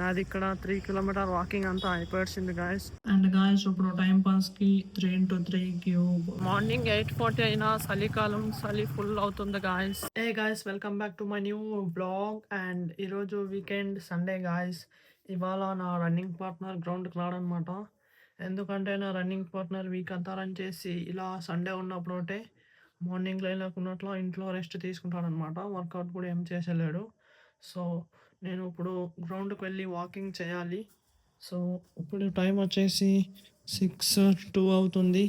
నాది ఇక్కడ 3 kilometre walking అంతా అయిపోయింది గాయస్. అండ్ గాయస్ ఇప్పుడు టైం పాస్ కి 3 into 3 క్యూబ్ మార్నింగ్ 8:40 అయినా చలికాలం, చలి ఫుల్ అవుతుంది guys. A guys, welcome back to my new blog. And ఈరోజు వీకెండ్ సండే గాయస్. ఇవాళ నా రన్నింగ్ పార్ట్నర్ గ్రౌండ్కి రాడనమాట. ఎందుకంటే నా రన్నింగ్ పార్ట్నర్ వీక్ అంతా రన్ చేసి ఇలా సండే ఉన్నప్పుడే మార్నింగ్ లేకున్నట్లు ఇంట్లో రెస్ట్ తీసుకుంటాడనమాట. వర్కౌట్ కూడా ఏం చేసేలేడు. సో నేను ఇప్పుడు గ్రౌండ్కి వెళ్ళి వాకింగ్ చేయాలి. సో ఇప్పుడు టైం వచ్చేసి 6:02 అవుతుంది.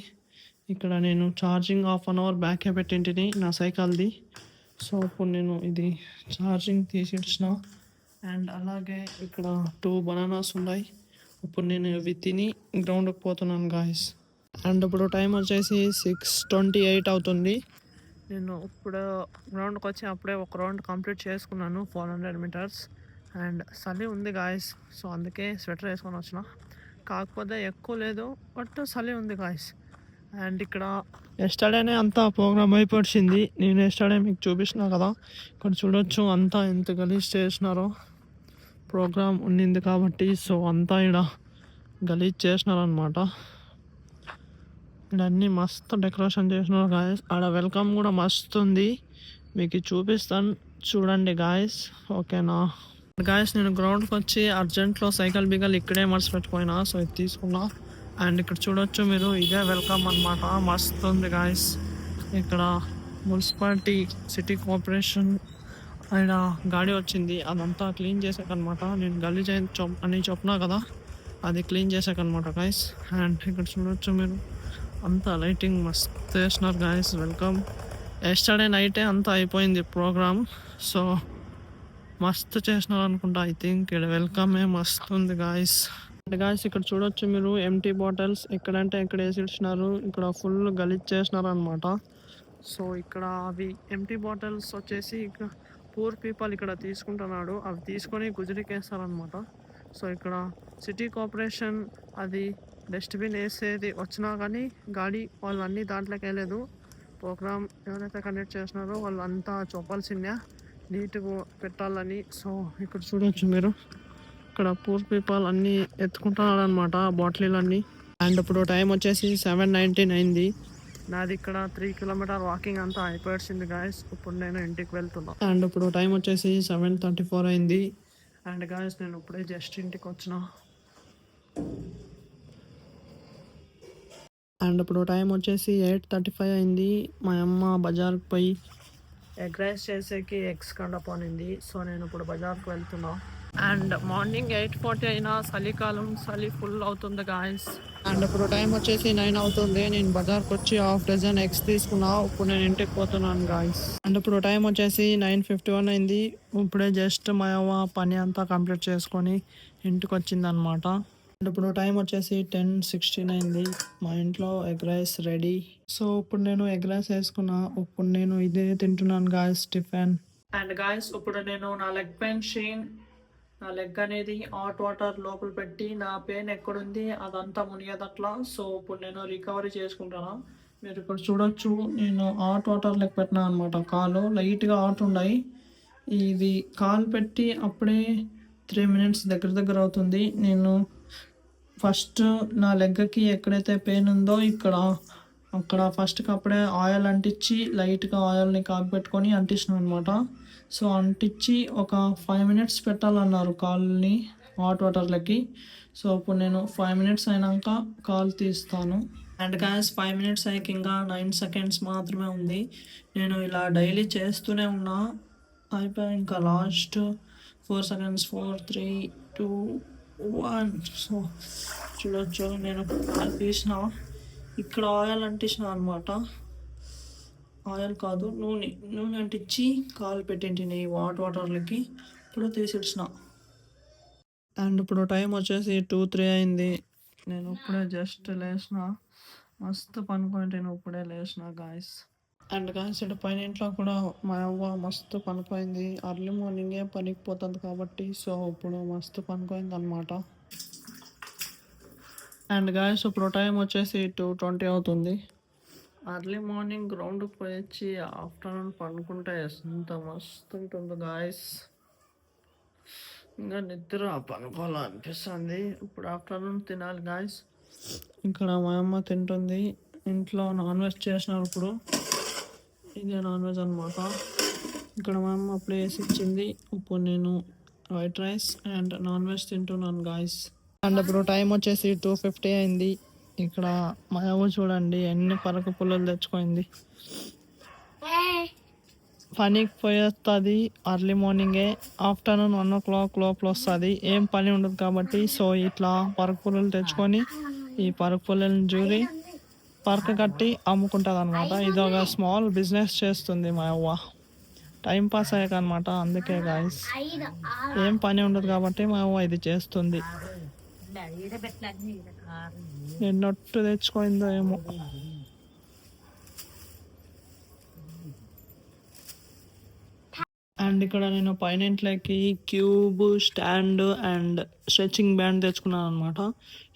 ఇక్కడ నేను ఛార్జింగ్ 1/2 అవర్ బ్యాకే పెట్టింటిని నా సైకిల్ది. సో ఇప్పుడు నేను ఇది ఛార్జింగ్ తీసిచ్చిన. అండ్ అలాగే ఇక్కడ 2 బనానాస్ ఉన్నాయి. ఇప్పుడు నేను ఇవి తిని గ్రౌండ్కి పోతున్నాను గాయస్. అండ్ ఇప్పుడు టైం వచ్చేసి 6:28 అవుతుంది. నేను ఇప్పుడు గ్రౌండ్కి వచ్చి అప్పుడే ఒక రౌండ్ కంప్లీట్ చేసుకున్నాను, 400 మీటర్స్. అండ్ చలి ఉంది గాయస్, సో అందుకే స్వెటర్ వేసుకొని వచ్చిన. కాకపోతే ఎక్కువ లేదు, బట్ చలి ఉంది గాయస్. అండ్ ఇక్కడ ఎస్టర్డేనే అంతా ప్రోగ్రామ్ అయిపోయింది. నేను ఎస్టర్డే మీకు చూపించిన కదా, ఇక్కడ చూడొచ్చు అంతా ఎంత గలీజ్ చేసినారో. ప్రోగ్రామ్ ఉండింది కాబట్టి సో అంతా ఇక్కడ గలీజ్ చేసినారనమాట. ఇక్కడ అన్నీ మస్తు డెకరేషన్ చేసినారు గాయస్. ఆడ వెల్కమ్ కూడా మస్తు ఉంది, మీకు చూపిస్తాను చూడండి గాయస్. ఓకేనా గాయస్, నేను గ్రౌండ్కి వచ్చి అర్జెంట్లో సైకిల్ బిగల్ ఇక్కడే మర్చిపెట్టుకుపోయినా, సో ఇది తీసుకున్నా. అండ్ ఇక్కడ చూడొచ్చు మీరు, ఇదే వెల్కమ్ అనమాట. మస్తు ఉంది గాయస్. ఇక్కడ మున్సిపాలిటీ, సిటీ కార్పొరేషన్ ఆయన గాడి వచ్చింది, అదంతా క్లీన్ చేసాకనమాట. నేను గలీజ్ అని చెప్పినా కదా, అది క్లీన్ చేసాకనమాట గాయస్. అండ్ ఇక్కడ చూడొచ్చు మీరు, అంతా లైటింగ్ మస్తు వేసినారు గాయస్. వెల్కమ్ ఎస్టర్డే నైటే అంతా అయిపోయింది ప్రోగ్రామ్, సో మస్తు చేసినారు అనుకుంటా. ఐ థింక్ ఇక్కడ వెల్కమే మస్తు ఉంది గాయస్. గాయస్ ఇక్కడ చూడొచ్చు మీరు, ఎంటీ బాటిల్స్ ఎక్కడంటే ఎక్కడ వేసి ఇచ్చినారు. ఇక్కడ ఫుల్ గలీజ్ చేసినారు అనమాట. సో ఇక్కడ అవి ఎంటీ బాటిల్స్ వచ్చేసి ఇక్కడ పూర్ పీపుల్ ఇక్కడ తీసుకుంటున్నాడు, అవి తీసుకొని గుజరీకి వేస్తారనమాట. సో ఇక్కడ సిటీ కార్పొరేషన్ అది డస్ట్బిన్ వేసేది వచ్చినా కానీ గాడి వాళ్ళు అన్నీ దాంట్లోకి వెళ్ళలేదు. ప్రోగ్రామ్ ఎవరైతే కండక్ట్ చేస్తున్నారో వాళ్ళు అంతా చెప్పాల్సిందే నీట్గా పెట్టాలని. సో ఇక్కడ చూడొచ్చు మీరు, ఇక్కడ పూర్ పీపుల్ అన్నీ ఎత్తుకుంటున్నారు అనమాట బాటిల్. అండ్ ఇప్పుడు టైం వచ్చేసి 7:19 అయింది. నాది ఇక్కడ 3 కిలోమీటర్ వాకింగ్ అంతా అయిపోయింది గాయస్. ఇప్పుడు నేను ఇంటికి వెళ్తున్నా. అండ్ ఇప్పుడు టైం వచ్చేసి 7:34 అయింది. అండ్ గాయస్ నేను ఇప్పుడే జస్ట్ ఇంటికి వచ్చిన. అండ్ ఇప్పుడు టైం వచ్చేసి 8:35 అయింది. మా అమ్మ బజార్కి పోయి ఎగ్ రైస్ చేసేకి ఎగ్స్ కండపోనింది. సో నేను ఇప్పుడు బజార్కి వెళ్తున్నా. అండ్ మార్నింగ్ 8:40 అయినా చలికాలం, చలి ఫుల్ అవుతుంది గాయస్. అండ్ ఇప్పుడు టైం వచ్చేసి 9 అవుతుంది. నేను బజార్కి వచ్చి 1/2 డజన్ ఎగ్స్ తీసుకున్నా. ఇప్పుడు నేను ఇంటికి పోతున్నాను గాయస్. అండ్ ఇప్పుడు టైం వచ్చేసి 9:51 అయింది. ఇప్పుడే జస్ట్ మా అవ్వ పని అంతా కంప్లీట్ చేసుకొని ఇంటికి వచ్చింది అనమాట. అండ్ ఇప్పుడు టైం వచ్చేసి 10:16 అయింది. మా ఇంట్లో ఎగ్ రైస్ రెడీ. సో ఇప్పుడు నేను ఎగ్ రైస్ వేసుకున్నా. ఇప్పుడు నేను ఇదే తింటున్నాను గాయస్, టిఫిన్. అండ్ గాయస్ ఇప్పుడు నేను నా లెగ్ పెయిన్ షీన్, నా లెగ్ అనేది హాట్ వాటర్ లోపల పెట్టి నా పెయిన్ ఎక్కడుంది అదంతా మునిగేదట్లా. సో ఇప్పుడు నేను రికవరీ చేసుకుంటాను. మీరు ఇక్కడ చూడొచ్చు, నేను హాట్ వాటర్ లెక్క పెట్టినా అనమాట. కాలు లైట్గా హాట్ ఉన్నాయి. ఇది కాలు పెట్టి అప్పుడే 3 minutes దగ్గర అవుతుంది. నేను ఫస్ట్ నా లెగ్కి ఎక్కడైతే పెయిన్ ఉందో అక్కడ ఫస్ట్కి అప్పుడే ఆయిల్ అంటించి లైట్గా ఆయిల్ని కాగపెట్టుకొని అంటించిన అనమాట. సో అంటించి ఒక 5 minutes పెట్టాలన్నారు కాల్ని హాట్ వాటర్లకి. సో ఇప్పుడు నేను 5 minutes అయినాక కాల్ తీస్తాను. అండ్ గాయస్ 5 minutes అయ్యాక ఇంకా 9 seconds మాత్రమే ఉంది. నేను ఇలా డైలీ చేస్తూనే ఉన్నా. అయిపోయి ఇంకా లాస్ట్ 4 seconds, 4, 3, 2, 1. సో చూడొచ్చు నేను కాల్ తీసిన. ఇక్కడ ఆయిల్ అంటించిన అనమాట. ఆయిల్ కాదు, నూనె అంటించి కాలు పెట్టింటిని హాట్ వాటర్లకి. ఇప్పుడు తీసిచ్చిన. అండ్ ఇప్పుడు టైం వచ్చేసి 2:03 అయింది. నేను ఇప్పుడే జస్ట్ లేచిన, మస్తు పనుకుంటే ఇప్పుడే లేచిన గాయస్. అండ్ గాయస్ ఇటు పైన ఇంట్లో కూడా మా అవ్వ మస్తు పనుకోయింది. అర్లీ మార్నింగే పనికి పోతుంది కాబట్టి. సో ఇప్పుడు మస్తు పనుకోయింది అనమాట. అండ్ గాయస్ ఇప్పుడు టైం వచ్చేసి 2:20 అవుతుంది. అర్లీ మార్నింగ్ గ్రౌండ్కి పోయి వచ్చి ఆఫ్టర్నూన్ పనుకుంటే ఎంత మస్తు ఉంటుంది గాయస్. ఇంకా నిద్ర పనుకోవాలనిపిస్తుంది. ఇప్పుడు ఆఫ్టర్నూన్ తినాలి గాయస్. ఇక్కడ మా అమ్మ తింటుంది. ఇంట్లో నాన్ వెజ్ చేసినారు ఇప్పుడు. ఇదే నాన్ వెజ్ అనమాట. ఇక్కడ మా అమ్మ ప్లేస్ ఇచ్చింది. ఇప్పుడు నేను white rice and non veg తింటున్నాను గాయస్. అండ్ ఇప్పుడు టైం వచ్చేసి 2:50 అయింది. ఇక్కడ మా అమ్మ చూడండి ఎన్ని పరకు పుల్లలు తెచ్చుకుంది. పనికి పోయేస్తుంది అర్లీ మార్నింగే. ఆఫ్టర్నూన్ 1 o'clock లోపల వస్తుంది. ఏం పని ఉండదు కాబట్టి సో ఇట్లా పరకు పుల్లలు తెచ్చుకొని ఈ పరకు పుల్లలను జూరి పరక కట్టి అమ్ముకుంటుంది అనమాట. ఇది ఒక స్మాల్ బిజినెస్ చేస్తుంది మా అవ్వ. టైం పాస్ అయ్యాక అనమాట. అందుకే గాయస్ ఏం పని ఉండదు కాబట్టి మా అవ్వ ఇది చేస్తుంది. ఎన్నొట్టు తెచ్చుకోయిందో ఏమో. అండ్ ఇక్కడ నేను పైన ఇంట్లోకి cube stand and stretching band తెచ్చుకున్నాను అనమాట.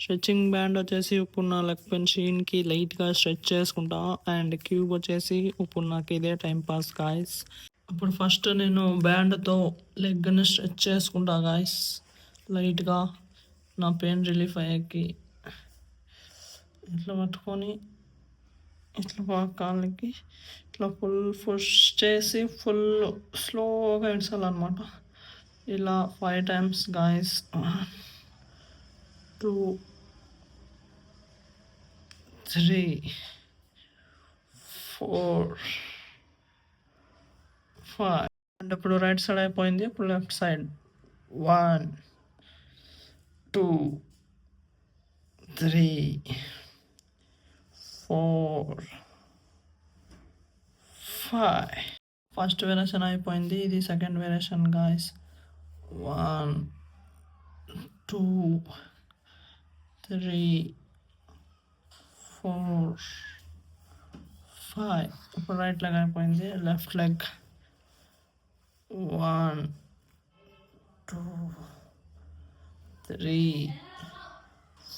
స్ట్రెచ్చింగ్ బ్యాండ్ వచ్చేసి ఇప్పుడు నా లెగ్ పెన్షన్కి లైట్గా స్ట్రెచ్ చేసుకుంటా. అండ్ క్యూబ్ వచ్చేసి ఇప్పుడు నాకు ఇదే టైం పాస్ గాయస్. ఇప్పుడు ఫస్ట్ నేను బ్యాండ్తో లెగ్ని స్ట్రెచ్ చేసుకుంటా గాయస్. లైట్గా నా పెయిన్ రిలీఫ్ అయ్యాకి ఇట్లా పట్టుకొని ఇట్లా కాళ్ళకి ఇట్లా ఫుల్ పుష్ చేసి ఫుల్ స్లోగా ఇడ్చాలన్నమాట. ఇలా 5 times గాయస్. 2 3 4 5. అండ్ ఇప్పుడు రైట్ సైడ్ అయిపోయింది. ఇప్పుడు లెఫ్ట్ సైడ్ 1 2 3 4 5. ఫస్ట్ వేరియేషన్ అయిపోయింది. ఇది సెకండ్ వేరియేషన్ గాయస్. 1 2 3 4 5. ఇప్పుడు రైట్ లెగ్ అయిపోయింది. Left leg 1 2 3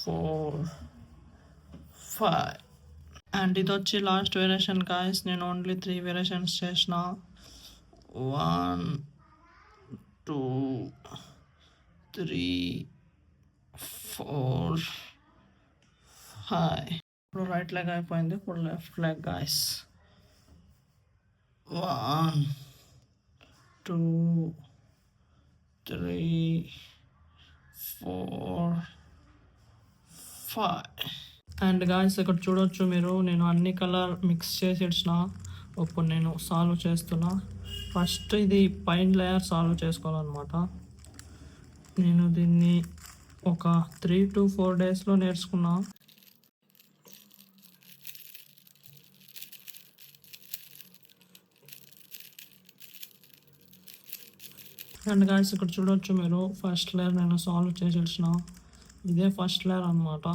4 5. అండ్ ఇది వచ్చి లాస్ట్ వేరియేషన్ గాయస్. నేను ఓన్లీ 3 వేరియేషన్స్ చేసిన. 1 2 3 4 5. ఇప్పుడు రైట్ లెగ్ అయిపోయింది. ఇప్పుడు left leg guys. 1 2 3 4 5. And guys ఇక్కడ చూడొచ్చు మీరు, నేను అన్ని కలర్ మిక్స్ చేసి ఇచ్చిన. ఇప్పుడు నేను సాల్వ్ చేస్తున్నా. ఫస్ట్ ఇది పైన లేయర్ సాల్వ్ చేసుకోవాలన్నమాట. నేను దీన్ని ఒక 3 to 4 daysలో నేర్చుకున్నా. అండ్ గాయస్ ఇక్కడ చూడొచ్చు మీరు, ఫస్ట్ లేయర్ నేను సాల్వ్ చేసి ఇచ్చిన. ఇదే ఫస్ట్ లేయర్ అనమాట.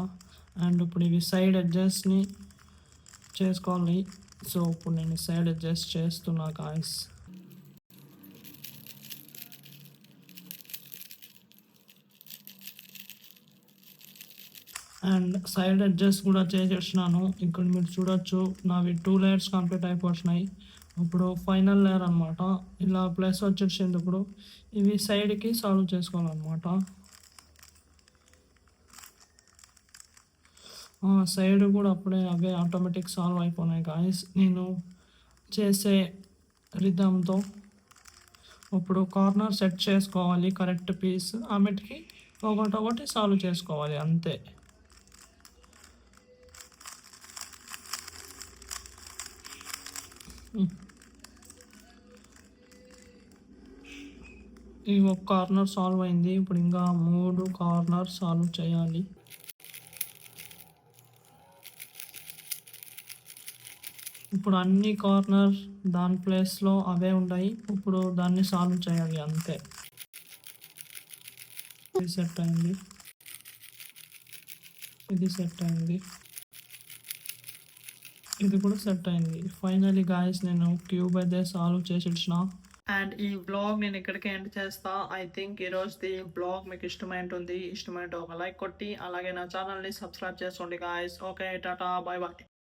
అండ్ ఇప్పుడు ఇవి సైడ్ అడ్జస్ట్ని చేసుకోవాలి. సో ఇప్పుడు నేను సైడ్ అడ్జస్ట్ చేస్తున్నా గాయస్. అండ్ సైడ్ అడ్జస్ట్ కూడా చేసేసినాను. ఇక్కడ మీరు చూడొచ్చు నావి 2 layers కంప్లీట్ అయిపోతున్నాయి. ఇప్పుడు ఫైనల్ లేయర్ అనమాట. ఇలా ప్లస్ వచ్చేసింది. ఇప్పుడు ఇవి సైడ్కి సాల్వ్ చేసుకోవాలన్నమాట. సైడ్ కూడా అప్పుడే అవే ఆటోమేటిక్ సాల్వ్ అయిపోయినాయి గాయస్ నేను చేసే రిథమ్తో. ఇప్పుడు కార్నర్ సెట్ చేసుకోవాలి కరెక్ట్ పీస్. ఆమెటికి ఒకటి సాల్వ్ చేసుకోవాలి అంతే. ఈ ఒక కార్నర్ సాల్వ్ అయింది. ఇప్పుడు ఇంకా 3 కార్నర్ సాల్వ్ చేయాలి. ఇప్పుడు అన్ని కార్నర్ దాని ప్లేస్లో అవే ఉన్నాయి. ఇప్పుడు దాన్ని సాల్వ్ చేయాలి అంతే. ఇది సెట్ అయింది, ఇది సెట్ అయింది, ఇది కూడా సెట్ అయింది. ఫైనలీ గాయస్ నేను క్యూబ్ అయితే సాల్వ్ చేసి ఇచ్చిన. అండ్ ఈ బ్లాగ్ నేను ఇక్కడికి ఎండ్ చేస్తా. ఐ థింక్ ఈరోజుది బ్లాగ్ మీకు ఇష్టమైంటుంది. ఇష్టమైతే ఒక లైక్ కొట్టి అలాగే నా ఛానల్ని సబ్స్క్రైబ్ చేసుకోండి guys. Okay, tata, bye bye.